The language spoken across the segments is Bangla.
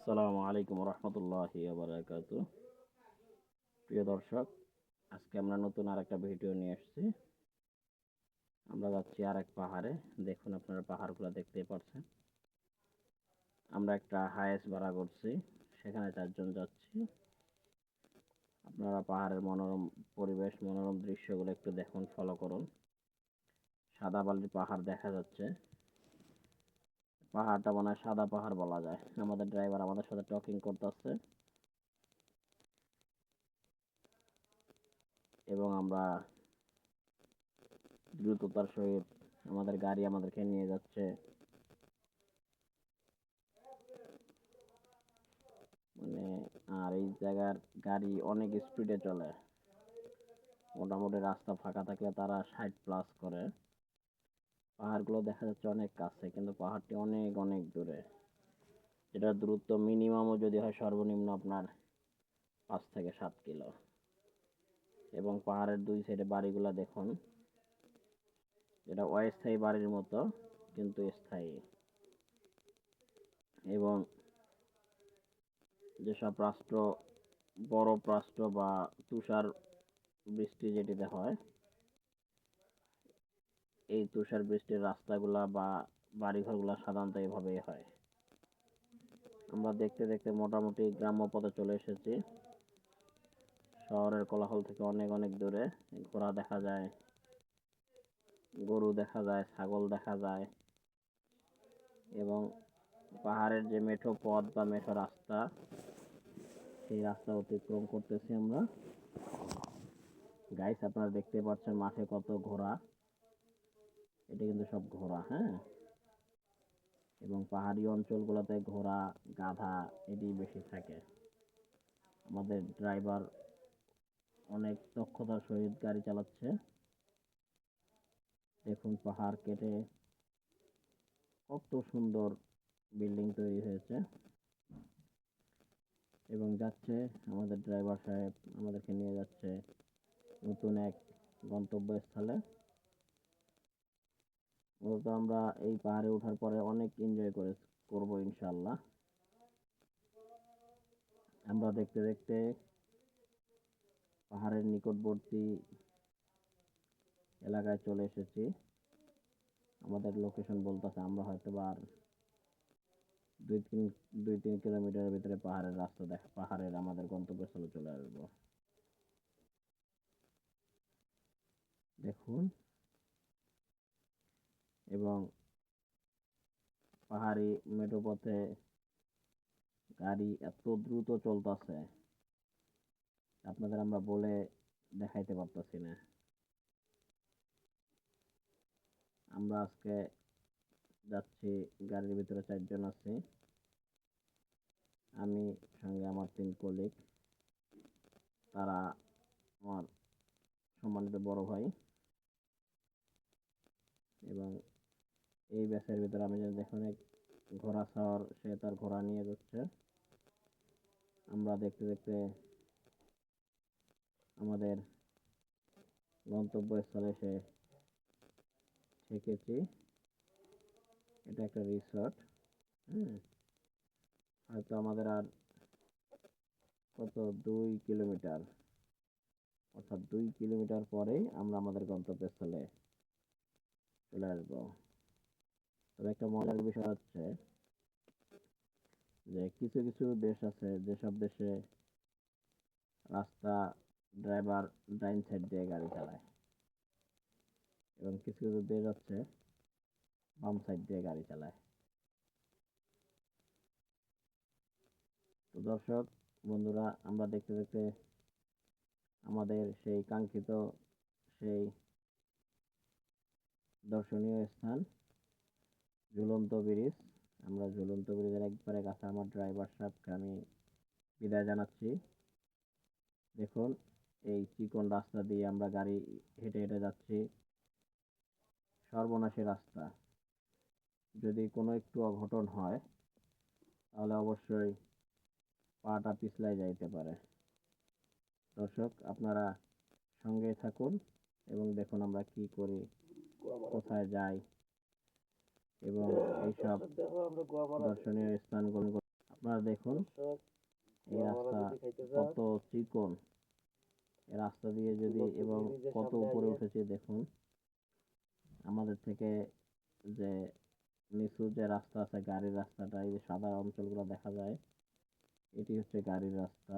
আসসালামু আলাইকুম রহমতুল্লাহি বারাকাতু। প্রিয় দর্শক, আজকে আমরা নতুন আরেকটা ভিডিও নিয়ে এসেছি। আমরা যাচ্ছি আরেক পাহাড়ে। দেখুন, আপনারা পাহাড়গুলো দেখতেই পাচ্ছেন। আমরা একটা হাইয়েস্ট ভাড়া করছি, সেখানে 4 জন যাচ্ছি। আপনারা পাহাড়ের মনোরম পরিবেশ, মনোরম দৃশ্যগুলো একটু দেখুন, ফলো করুন। সাদা বালির পাহাড় দেখা যাচ্ছে। পাহাড়টা মনে হয় সাদা পাহাড় বলা যায়। আমাদের ড্রাইভার আমাদের সাথে টকিং করতেছে এবং আমরা দ্রুততার সহিত আমাদের গাড়ি আমাদেরকে নিয়ে যাচ্ছে। মানে আর এই জায়গার গাড়ি অনেক স্পিডে চলে। মোটামুটি রাস্তা ফাঁকা থাকলে তারা 60+ করে। পাহাড়গুলো দেখা যাচ্ছে অনেক কাছে, কিন্তু পাহাড়টি অনেক অনেক দূরে। এটার দূরত্ব মিনিমামও যদি হয় সর্বনিম্ন আপনার 5 থেকে 7 কিলো। এবং পাহাড়ের 2 সাইডে বাড়িগুলো দেখুন। এটা অস্থায়ী বাড়ির মতো, কিন্তু স্থায়ী। এবং যেসব রাষ্ট্র বরফ রাষ্ট্র বা তুষার বৃষ্টি যেটিতে হয়, এই তুষার বৃষ্টির রাস্তাগুলা বা বাড়িঘরগুলা সাধারণত এভাবেই হয়। আমরা দেখতে দেখতে মোটামুটি গ্রাম্য পথে চলে এসেছি। শহরের কোলাহল থেকে অনেক অনেক দূরে। ঘোড়া দেখা যায়, গরু দেখা যায়, ছাগল দেখা যায়। এবং পাহাড়ের যে মেঠো পথ বা মেঠো রাস্তা, সেই রাস্তা অতিক্রম করতেছি আমরা। গাইস, আপনারা দেখতে পাচ্ছেন মাঠে কত ঘোড়া। এটা কিন্তু সব ঘোড়া, হ্যাঁ। এবং পাহাড়ি অঞ্চলগুলোতে ঘোড়া, গাধা এটি বেশি থাকে। আমাদের ড্রাইভার অনেক দক্ষতার সহিত গাড়ি চালাচ্ছে। দেখুন, পাহাড় কেটে কত সুন্দর বিল্ডিং তৈরি হয়েছে। এবং যাচ্ছে আমাদের ড্রাইভার সাহেব আমাদেরকে নিয়ে যাচ্ছে নতুন এক গন্তব্যস্থলে। মূলত আমরা এই পাহাড়ে ওঠার পরে অনেক এনজয় করবো ইনশাল্লাহ। আমরা দেখতে দেখতে পাহাড়ের নিকটবর্তী এলাকায় চলে এসেছি। আমাদের লোকেশন বলতেছে আমরা হয়তো বা আর 2-3 কিলোমিটারের ভিতরে পাহাড়ের রাস্তা পাহাড়ের আমাদের গন্তব্যস্থলে চলে আসবো। দেখুন, এবং পাহাড়ি মেঠো পথে গাড়ি এত দ্রুত চলতেছে, আপনাদের আমরা বলে দেখাইতে পারতেছি না। আমরা আজকে যাচ্ছি, গাড়ির ভিতরে 4 জন আছি। আমি, সঙ্গে আমার 3 কলিগ। তারা আমার সম্মানিত বড় ভাই। এবং এই ব্যাচের ভিতরে আমি যদি দেখুন, এক ঘোড়া সওয়ার, সে তার ঘোড়া নিয়ে যাচ্ছে। আমরা দেখতে দেখতে আমাদের গন্তব্যস্থলে এসে ঠেকেছি। এটা একটা রিসর্ট, হ্যাঁ। হয়তো আমাদের আর কত 2 কিলোমিটার, অর্থাৎ 2 কিলোমিটার পরেই আমরা আমাদের গন্তব্যস্থলে চলে আসবো। তবে একটা মজার বিষয় হচ্ছে যে কিছু কিছু দেশ আছে, যেসব দেশে রাস্তা ড্রাইভার ডাইন সাইড দিয়ে গাড়ি চালায়, এবং কিছু কিছু দেশ আছে বাম সাইড দিয়ে গাড়ি চালায়। তো দর্শক বন্ধুরা, আমরা দেখতে দেখতে আমাদের সেই কাঙ্ক্ষিত, সেই দর্শনীয় স্থান ঝুলন্ত ব্রিজ, আমরা ঝুলন্ত ব্রিজের একবারে কাছে আমার ড্রাইভার সাহেবকে আমি বিদায় জানাচ্ছি। দেখুন, এই চিকন রাস্তা দিয়ে আমরা গাড়ি হেঁটে হেঁটে যাচ্ছি। সর্বনাশী রাস্তা। যদি কোনো একটু অঘটন হয়, তাহলে অবশ্যই পাটা পিছলাই যাইতে পারে। দর্শক, আপনারা সঙ্গে থাকুন এবং দেখুন আমরা কি করি, কোথায় যাই, এবং এইসব দর্শনীয় স্থানগুলো আপনারা দেখুন এই রাস্তা কত চিকন, এই রাস্তা দিয়ে যদি এবং কত উপরে উঠেছে দেখুন। আমাদের থেকে যে নিচু যে রাস্তা আছে গাড়ির রাস্তাটা, এই যে সাদা অঞ্চলগুলো দেখা যায়, এটি হচ্ছে গাড়ির রাস্তা।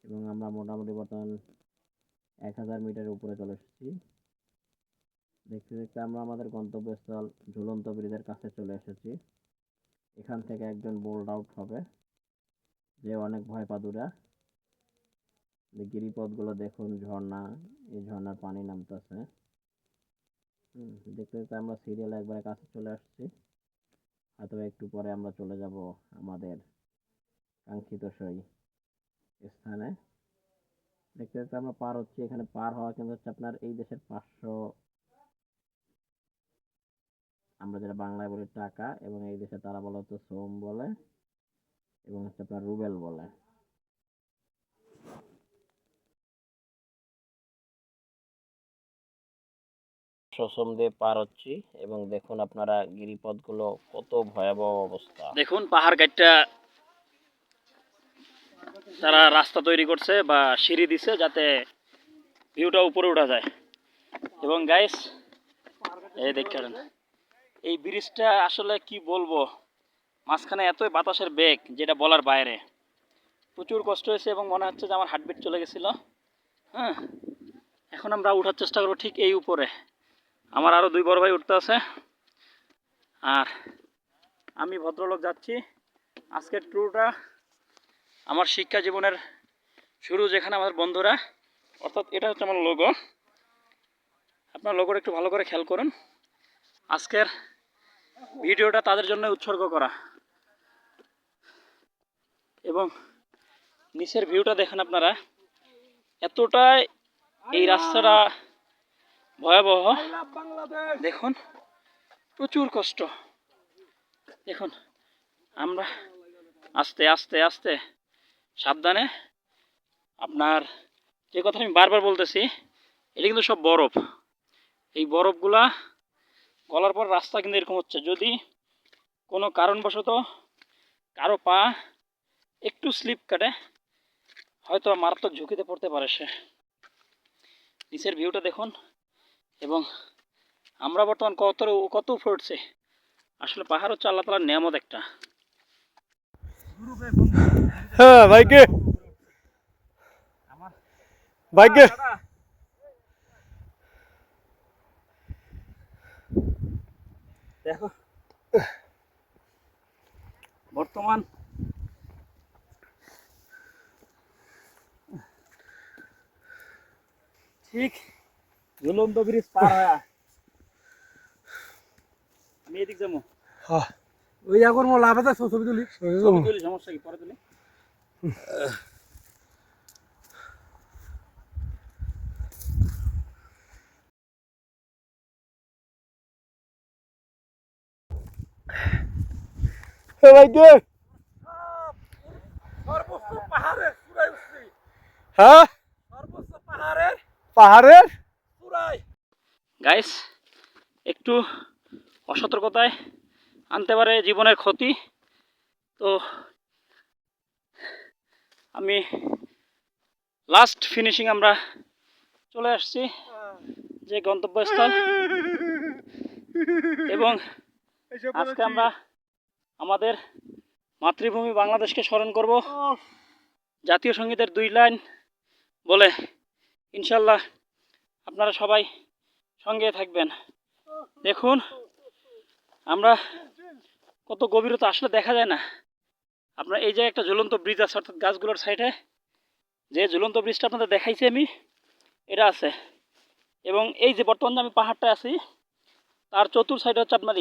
এবং আমরা মোটামুটি বর্তমান 1000 মিটার উপরে চলে এসেছি। দেখতে দেখতে আমরা আমাদের গন্তব্যস্থল ঝুলন্ত ব্রিজের কাছে চলে এসেছি। এখান থেকে একজন বোল্ড আউট হবে, যে অনেক ভয় পাদুরা। গিরিপথগুলো দেখুন, ঝর্ণা, এই ঝর্ণার পানি নামতেছে। দেখতে দেখতে আমরা সিরিয়ালে একবারে কাছে চলে আসছি। হয়তো একটু পরে আমরা চলে যাব আমাদের কাঙ্ক্ষিত সেই স্থানে। দেখতে দেখতে আমরা পার হচ্ছি। এখানে পার হওয়া কিন্তু হচ্ছে আপনার এই দেশের 500, আমরা যেটা বাংলায় বলি টাকা, এবং এই দেশে তারা বলে হচ্ছে সোম বলে, এবং হচ্ছে আপনার রুবেল বলে। সোম দিয়ে পার হচ্ছি এবং দেখুন আপনারা গিরিপথগুলো কত ভয়াবহ অবস্থা। দেখুন পাহাড় গাইডটা তারা রাস্তা তৈরি করছে বা সিঁড়ি দিছে যাতে ভিউটা উপরে উঠা যায়। এবং গাইস এই দেখছেন এই ব্রিজটা আসলে কি বলবো, মাঝখানে এতই বাতাসের বেগ যেটা বলার বাইরে। প্রচুর কষ্ট হয়েছে এবং মনে হচ্ছে যে আমার হার্টবিট চলে গেছিল। হ্যাঁ, এখন আমরা উঠার চেষ্টা করবো ঠিক এই উপরে। আমার আরও 2 বড় ভাই উঠতে আছে, আর আমি ভদ্রলোক যাচ্ছি। আজকের ট্যুরটা আমার শিক্ষা জীবনের শুরু, যেখানে আমাদের বন্ধুরা, অর্থাৎ এটা হচ্ছে আমার লোগো। আপনার লোগোটা একটু ভালো করে খেয়াল করুন। আজকের ভিডিওটা তাদের জন্য উৎসর্গ করা। এবং নিচের ভিউটা দেখেন আপনারা, এতটাই এই রাস্তাটা ভয়াবহ। দেখুন প্রচুর কষ্ট। দেখুন আমরা আস্তে আস্তে আস্তে সাবধানে, আপনার যে কথা আমি বারবার বলতেছি, এটা কিন্তু সব বরফ। এই বরফগুলা গলার পর রাস্তা কিন্তু এরকম হচ্ছে। যদি কোনো কারণবশত কারো পা একটু স্লিপ কাটে, হয়তো মারাত্মক ঝুঁকিতে পড়তে পারে সে। নিচের ভিউটা দেখুন। এবং আমরা বর্তমান কত উপরে উঠছি। আসলে পাহাড় হচ্ছে আল্লাহ তাআলার নিয়ামত একটা। হ্যাঁ ভাইকে ভাইকে দেখো বর্তমান ঠিক ঝুলন্ত ব্রিজ পার হয়ে আমি এদিক যাবো। ওই আগর মো লাভ আছে ছবি তুলি তুলি, সমস্যা কি, পরে তুলি। ভাইকে সর্বোচ্চ পাহাড়ের চূড়ায় উঠছি। হ্যাঁ সর্বোচ্চ পাহাড়ের পাহাড়ের চূড়ায়। গাইস, একটু অসতর্কতায় আনতে পারে জীবনের ক্ষতি। তো আমি লাস্ট ফিনিশিং আমরা চলে আসছি যে গন্তব্যস্থল। এবং আজকে আমরা আমাদের মাতৃভূমি বাংলাদেশকে স্মরণ করব জাতীয় সঙ্গীতের 2 লাইন বলে। ইনশাল্লাহ আপনারা সবাই সঙ্গে থাকবেন। দেখুন আমরা কত গভীরতা আসলে দেখা যায় না। আপনার এই যে একটা ঝুলন্ত ব্রিজ আছে, অর্থাৎ গাছগুলোর সাইডে যে ঝুলন্ত ব্রিজটা আপনাদের দেখাইছি আমি, এটা আছে। এবং এই যে বর্তমানে আমি পাহাড়টা আছি, তার চতুর সাইডে হচ্ছে আপনার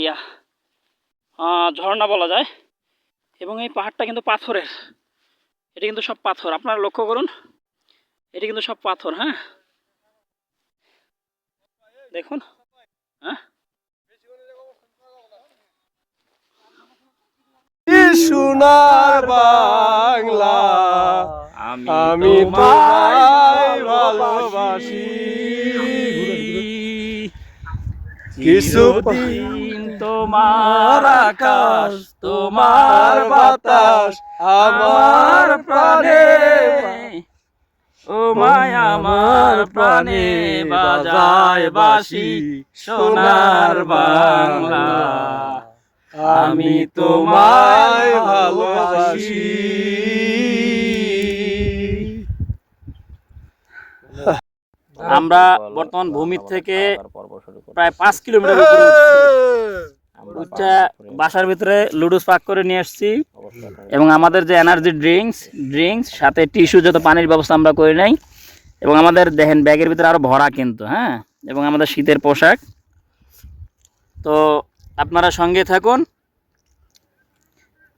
ঝর্ণা বলা যায়। এবং এই পাহাড়টা কিন্তু পাথরের, এটা কিন্তু সব পাথর। আপনারা লক্ষ্য করুন, এটা কিন্তু সব পাথর। হ্যাঁ দেখুন। হ্যাঁ সোনার বাংলা আমি তোমায় ভালোবাসি। কিছুদিন তোমার আকাশ, তোমার বাতাস আমার প্রাণে ও মায়া আমার প্রাণে বাজায় বাঁশি সোনার বাংলা, আমি তোমায় ভালোবাসি। আমরা বর্তমান ভূমি থেকে প্রায় 5 কিলোমিটার উপরে উঠছি। বাসার ভিতরে লুডুস পাক করে নিয়ে আসছি এবং আমাদের যে এনার্জি ড্রিঙ্কস সাথে টিস্যু, যত পানির ব্যবস্থা আমরা করি নাই। এবং আমাদের দেখেন ব্যাগের ভিতরে আরো ভরা কিন্তু, হ্যাঁ, এবং আমাদের শীতের পোশাক। তো আপনারা সঙ্গে থাকুন।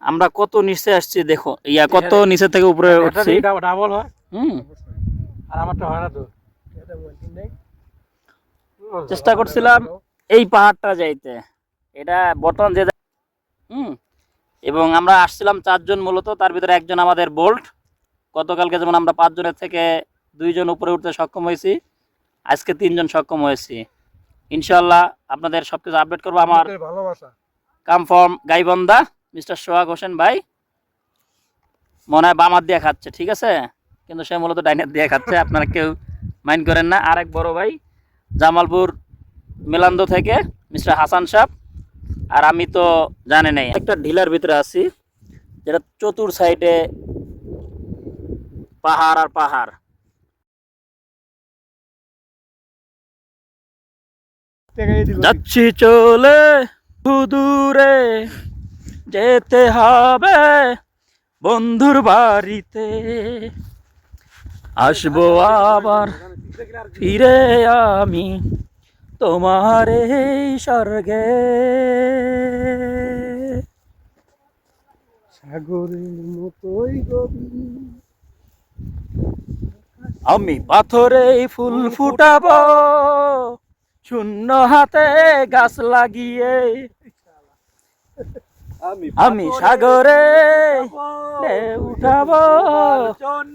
আমরা কত নিচে আসছি দেখো, কত নিচে থেকে উপরে উঠছি। ডাবল হয় হুম, আর আমারটা হয় না তো। চেষ্টা করছিলাম এই পাহাড়টা যাইতে, এটা বর্তমান যে এবং আমরা আসছিলাম 4 জন মূলত, তার ভিতরে একজন আমাদের বোল্ট। গতকালকে যেমন আমরা 5 জনের থেকে 2 জন উপরে উঠতে সক্ষম হয়েছি, আজকে 3 জন সক্ষম হয়েছি। ইনশাল্লাহ আপনাদের সবকিছু আপডেট করবো। আমার ভালোবাসা কাম ফ্রম গাইবন্ধা, মিস্টার সোহাগ হোসেন ভাই মনে হয় বামার দিয়ে খাচ্ছে, ঠিক আছে, কিন্তু সে মূলত ডাইনার দিয়ে খাচ্ছে, আপনারা কেউ মাইন্ড করেন না। আর এক বড় ভাই জামালপুর মেলান্দ থেকে মিস্টার হাসান সাহেব। আর আমি তো জানি নাই, একটা ঢিলার ভিতরে আছি যেটা চতুর সাইডে পাহাড় আর পাহাড়। যাচ্ছি চলে দূরে, যেতে হবে বন্ধুর বাড়িতে, আসবো আবার ফিরে আমি তোমার এই স্বর্গে। সাগরের মতোই গভীর আমি পাথরে ফুল ফুটাবো, শূন্য হাতে গাছ লাগিয়ে, আমি সাগরে উঠাবো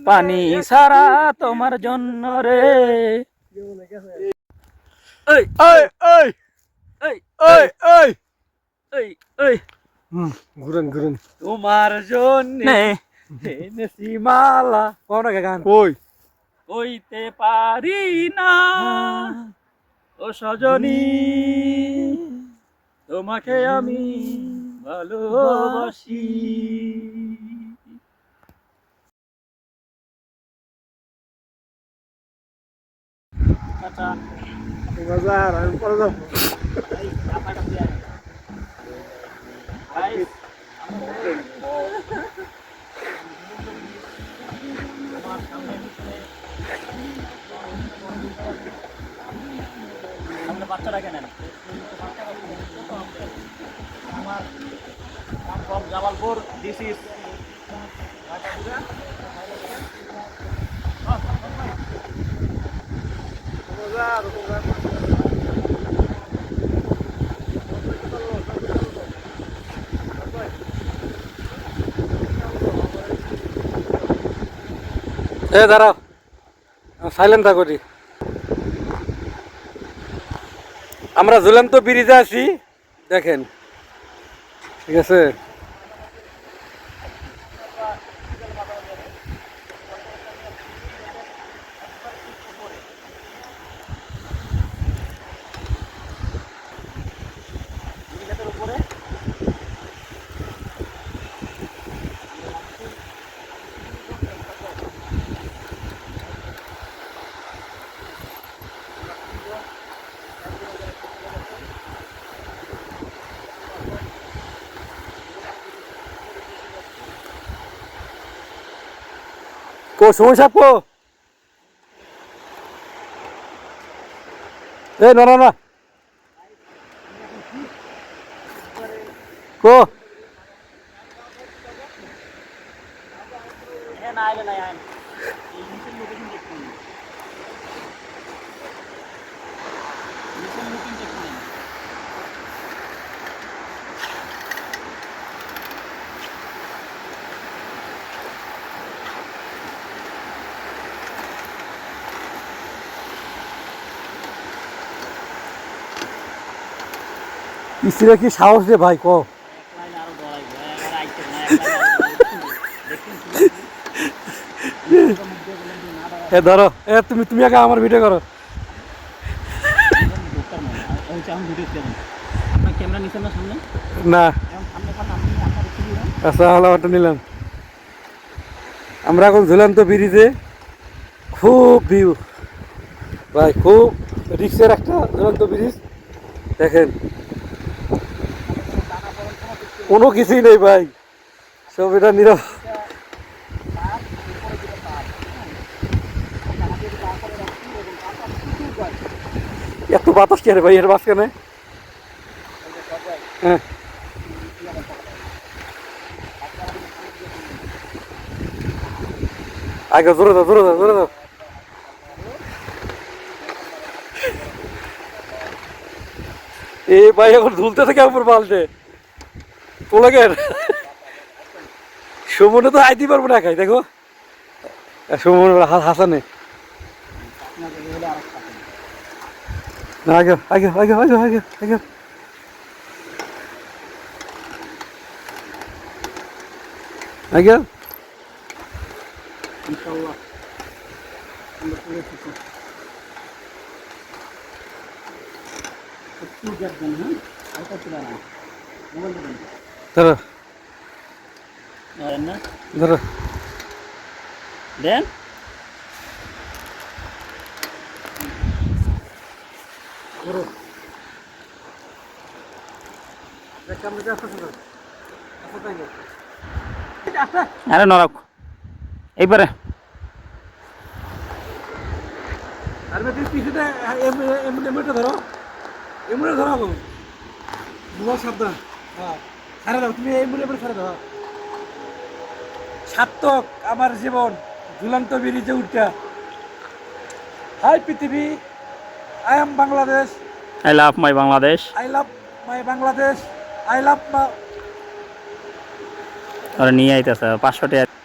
পানি সারা তোমার জন্য রে। এই এই এই এই এই এই এই এই ঘুরেন ঘুরেন তোমার জন্য এনেছি মালা। কোন গান কই কইতে পারি না ও সজনী, তোমাকে আমি ভালোবাসি। বাজার আমি পরে যাবো। বাচ্চাটাকে নেন আমার জামালপুর, দিস ইজ দাঁড়াও, সাইলেন্ট থাকো। আমরা ঝুলন্ত ব্রিজে আছি, দেখেন, ঠিক আছে। কো সুমন সাহেব কো, না না না কো, না আইলে নাই আইন পিছিয়ে কি সাহস রে ভাই ক একলাইন আরো দৌড়াইবো আর আইতে না একলাইন দেখুন এ ধরো এ তুমি তুমি আগে আমার ভিডিও করো আপনার ক্যামেরা নিছেন না সামনে না এখন সামনে খান আপনি আপনার একটু দিবেন আচ্ছা হলো ওটা নিলাম আমরা এখন ঝুলন্ত ব্রিজে খুব ভিউ ভাই খুব রিক্সের একটা ঝুলন্ত ব্রিজ দেখেন কোনো কিছুই নেই ভাই সব এটা নীরব এত বাতাস কে রে ভাই এর মাঝখানে হ্যাঁ আগে জোরে দাও জোরে দাও জোরে দাও এই ভাই এখন ঝুলতে থাকে উপর পাল্টে পোলাগের সুমনে তো আইতে পারবো না খাই দেখো সুমন হাসানে না আগে আগে আগে আগে আগে আগে আগে ইনশাআল্লাহ আমরা পুরো ঠিক একটু গ্যাপ দেন হ্যাঁ হালকা চলে না মোবাইল দেবেন ধরো না ধরো দেন আরে নরক এইবারে আর তুই পিছনে এমনিটা ধরো এমনি ধরো গো মোবাইল সাবধান হ্যাঁ ছাড়ে দাও তুমি এমনি ছাড়ে দাও সার্থক আমার জীবন ঝুলন্ত ব্রিজে উঠা হাই পৃথিবী I am Bangladesh I love my Bangladesh I love my Bangladesh I love মা ওরা নিয়ে আইতেছে 500 টাকা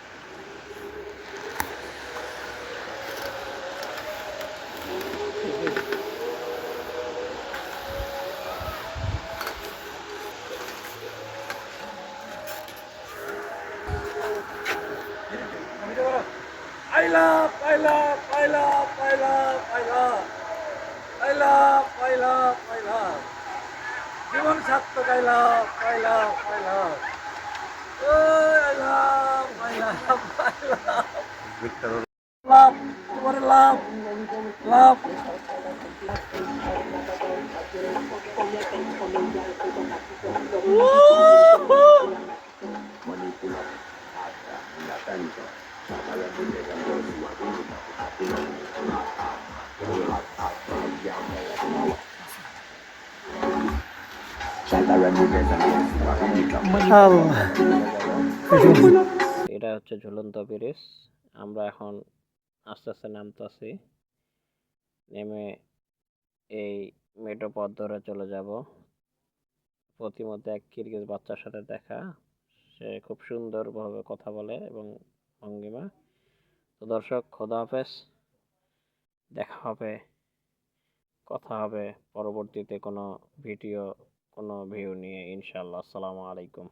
I love, I love, I love, I love, I love, I love, I love, I love. জীবন সার্থক I love, I love, I love. Oh, I love, I love, I love. Love, তোমার love, love. এটা হচ্ছে ঝুলন্ত ব্রিজ আমরা এখন আস্তে আস্তে নামতেছি নেমে এই মেঠো পথ ধরে চলে যাব প্রতিমধ্যে এক কিরগিজ বাচ্চার সাথে দেখা সে খুব সুন্দরভাবে কথা বলে এবং ভঙ্গিমা তো দর্শক খোদা হাফেজ দেখা হবে কথা হবে পরবর্তীতে কোনো ভিডিও কোনো ভিউ নিয়ে ইনশাআল্লাহ আসসালামু আলাইকুম